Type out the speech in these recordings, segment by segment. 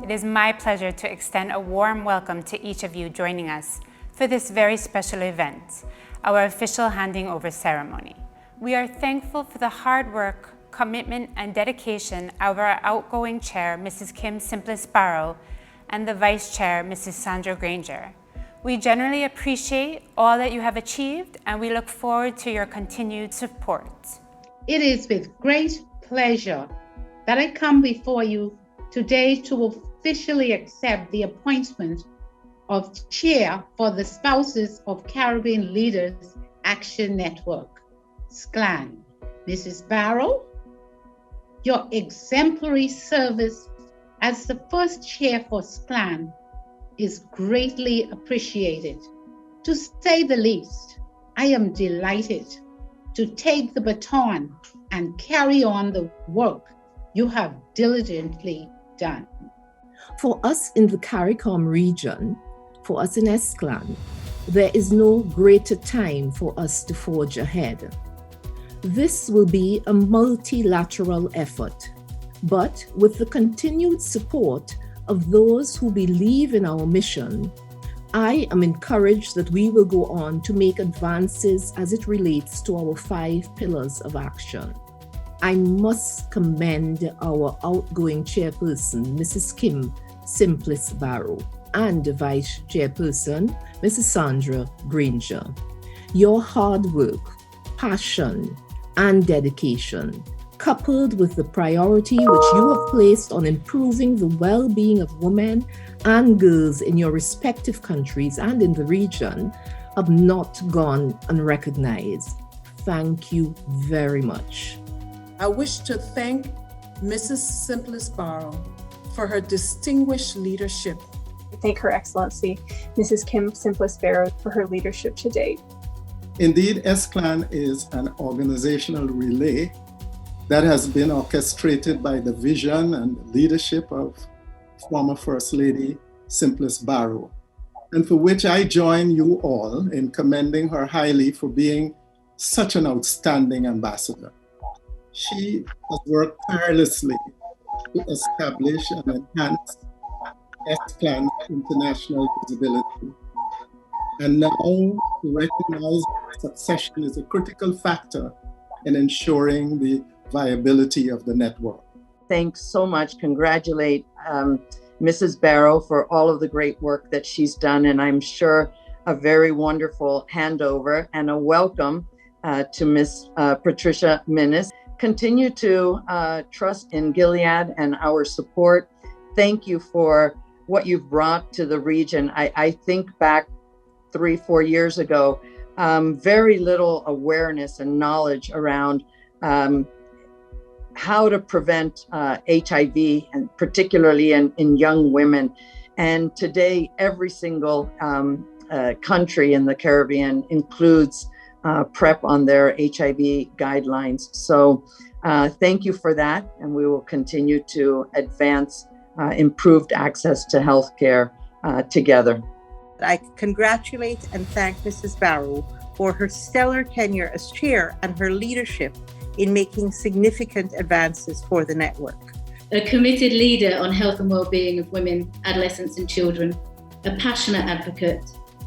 it is my pleasure to extend a warm welcome to each of you joining us for this very special event, our official handing over ceremony. We are thankful for the hard work, commitment, and dedication of our outgoing chair, Mrs. Kim Simplis Barrow, and the vice chair, Mrs. Sandra Granger. We generally appreciate all that you have achieved, and we look forward to your continued support. It is with great pleasure that I come before you today to officially accept the appointment of Chair for the Spouses of Caribbean Leaders Action Network, SCLAN. Mrs. Barrow, your exemplary service as the first chair for SCLAN is greatly appreciated. To say the least, I am delighted to take the baton and carry on the work you have diligently done. For us in the CARICOM region, for us in SCLAN, there is no greater time for us to forge ahead. This will be a multilateral effort, but with the continued support of those who believe in our mission, I am encouraged that we will go on to make advances as it relates to our 5 pillars of action. I must commend our outgoing chairperson, Mrs. Kim Simplis Barrow, and Vice Chairperson, Mrs. Sandra Granger. Your hard work, passion, and dedication, coupled with the priority which you have placed on improving the well-being of women and girls in your respective countries and in the region, have not gone unrecognized. Thank you very much. I wish to thank Mrs. Simplis Barrow for her distinguished leadership. I thank Her Excellency, Mrs. Kim Simplis Barrow, for her leadership to date. Indeed, SCLAN is an organizational relay that has been orchestrated by the vision and leadership of former First Lady Simplis Barrow, and for which I join you all in commending her highly for being such an outstanding ambassador. She has worked tirelessly to establish and enhance SCLAN's international visibility. And now to recognize succession is a critical factor in ensuring the viability of the network. Thanks so much. Congratulate Mrs. Barrow for all of the great work that she's done, and I'm sure a very wonderful handover and a welcome to Miss Patricia Minnis. Continue to trust in Gilead and our support. Thank you for what you've brought to the region. I think back 3-4 years ago, very little awareness and knowledge around how to prevent HIV, and particularly in young women. And today, every single country in the Caribbean includes PrEP on their HIV guidelines. So thank you for that. And we will continue to advance improved access to healthcare together. I congratulate and thank Mrs. Barrow for her stellar tenure as chair and her leadership in making significant advances for the network. A committed leader on health and well-being of women, adolescents and children, a passionate advocate.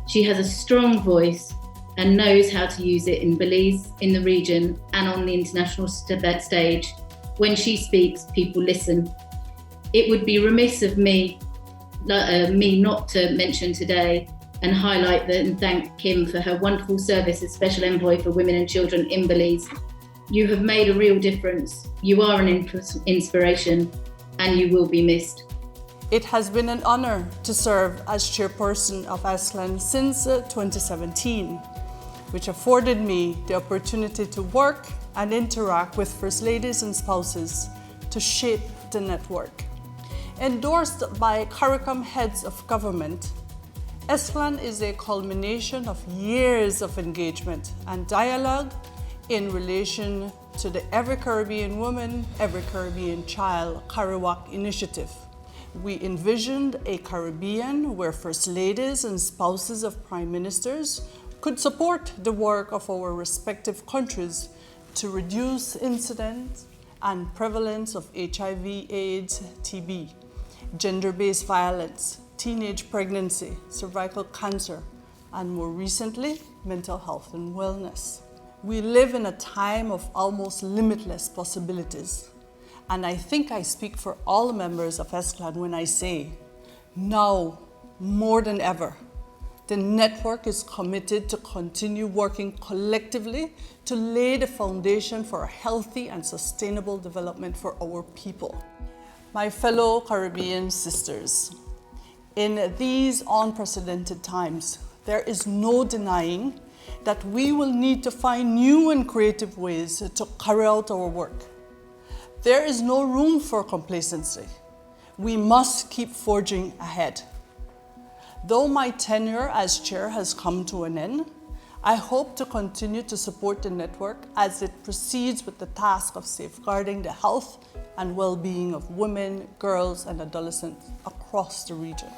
She has a strong voice and knows how to use it in Belize, in the region and on the international stage. When she speaks, people listen. It would be remiss of me not to mention today and highlight and thank Kim for her wonderful service as Special Envoy for Women and Children in Belize. You have made a real difference. You are an inspiration and you will be missed. It has been an honor to serve as chairperson of SCLAN since 2017, which afforded me the opportunity to work and interact with First Ladies and spouses to shape the network. Endorsed by CARICOM heads of government, SCLAN is a culmination of years of engagement and dialogue in relation to the Every Caribbean Woman, Every Caribbean Child CARIWAC initiative. We envisioned a Caribbean where First Ladies and spouses of Prime Ministers could support the work of our respective countries to reduce incidence and prevalence of HIV, AIDS, TB, gender-based violence, teenage pregnancy, cervical cancer, and more recently, mental health and wellness. We live in a time of almost limitless possibilities. And I think I speak for all the members of SCLAN when I say, now, more than ever, the network is committed to continue working collectively to lay the foundation for a healthy and sustainable development for our people. My fellow Caribbean sisters, in these unprecedented times, there is no denying that we will need to find new and creative ways to carry out our work. There is no room for complacency. We must keep forging ahead. Though my tenure as chair has come to an end, I hope to continue to support the network as it proceeds with the task of safeguarding the health and well-being of women, girls, and adolescents across the region.